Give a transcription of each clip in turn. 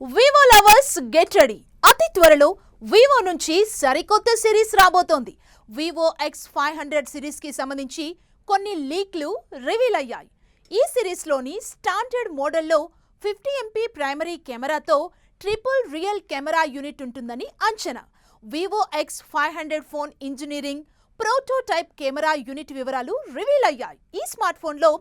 Vivo lovers get ready. అతి త్వరలో Vivo నుంచి సరికొత్త సిరీస్ రాబోతోంది. వివో X500 సిరీస్ కి సంబంధించి కొన్ని లీక్లు రివీల్ అయ్యాయి. ఈ సిరీస్ లోని స్టాండర్డ్ మోడల్లో 50 MP ప్రైమరీ కెమెరాతో ట్రిపుల్ రియల్ కెమెరా యూనిట్ ఉంటుందని అంచనా. Vivo X500 phone engineering prototype camera unit వివరాలు రివీల్ అయ్యాయి. ఈ స్మార్ట్ ఫోన్లో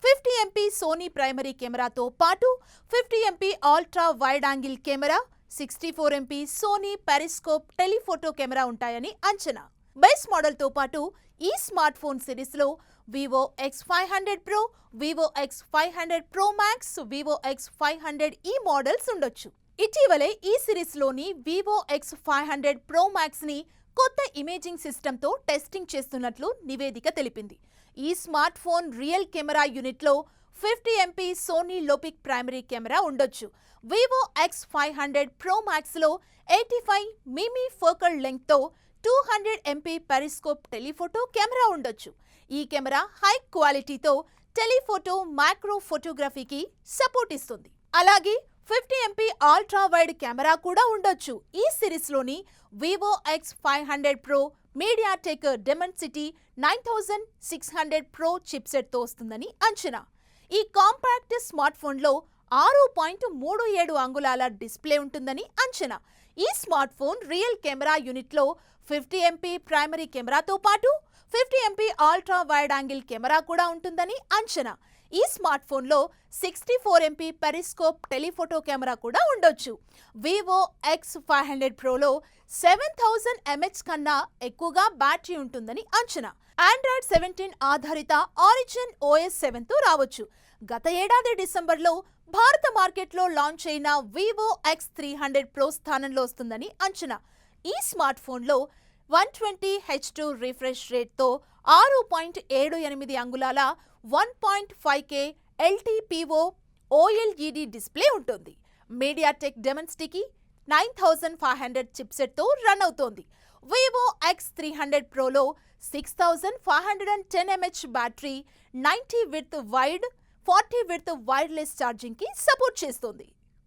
50 MP సోనీ ప్రైమరీ కెమెరాతో పాటు 50 MP ultra wide angle camera, 64 MP Sony periscope telephoto camera ఉంటాయని అంచనా. బేస్ మోడల్తో పాటు ఈ స్మార్ట్ ఫోన్ సిరీస్లో Vivo X500 Pro, Vivo X500 Pro Max, Vivo X500e models ఉండొచ్చు. ఇటీవలే ఈ సిరీస్లోని వివో X500 Pro Maxని కొత్త ఇమేజింగ్ సిస్టంతో టెస్టింగ్ చేస్తున్నట్లు నివేదిక తెలిపింది. ఈ స్మార్ట్ ఫోన్ రియల్ కెమెరా యూనిట్లో 50 MP సోనీ లోపిక్ ప్రైమరీ కెమెరా ఉండొచ్చు. వివో X500 Pro Maxలో 85 మిమీ ఫోకల్ లెంగ్త్తో 200 MP పెరిస్కోప్ టెలిఫోటో కెమెరా ఉండొచ్చు. ఈ కెమెరా హై క్వాలిటీతో టెలిఫోటో, మైక్రో ఫోటోగ్రఫీకి సపోర్ట్ ఇస్తుంది. అలాగే 50 MP అల్ట్రా వైడ్ కెమెరా కూడా ఉండొచ్చు. ఈ సిరీస్లోని Vivo X500 Pro MediaTek Dimensity 9600 Pro చిప్సెట్తో వస్తుందని అంచనా. ఈ కాంపాక్ట్ స్మార్ట్ ఫోన్లో 6.37 అంగుళాల డిస్ప్లే ఉంటుందని అంచనా. ఈ స్మార్ట్ ఫోన్ రియల్ కెమెరా యూనిట్లో 50 MP ప్రైమరీ కెమెరాతో పాటు 50 MP ultra wide angle camera కూడా ఉంటుందని అంచనా. ఈ స్మార్ట్ ఫోన్లో 64 MP పెరిస్కోప్ టెలిఫోటో కెమెరా కూడా ఉండొచ్చు. వివో X500 Proలో 7000 mAh కన్నా ఎక్కువగా బ్యాటరీ ఉంటుందని అంచనా. Android 17 ఆధారిత ఆరిజిన్ OS 7తో రావచ్చు. గత ఏడాది డిసెంబర్లో భారత మార్కెట్లో లాంచ్ అయిన వివో X300 Pro స్థానంలో వస్తుందని అంచనా. ఈ స్మార్ట్ ఫోన్లో 120Hz రిఫ్రెష్ రేట్తో 6.78 అంగుళాల 1.5K LTPO OLED డిస్ప్లే ఉంటుంది. మీడియాటెక్ డెమెన్సిటీకి 9500 చిప్సెట్తో రన్ అవుతోంది. వివో X300 Proలో 6510 mAh battery 90 width wide, 40 width wireless ఛార్జింగ్కి సపోర్ట్ చేస్తుంది.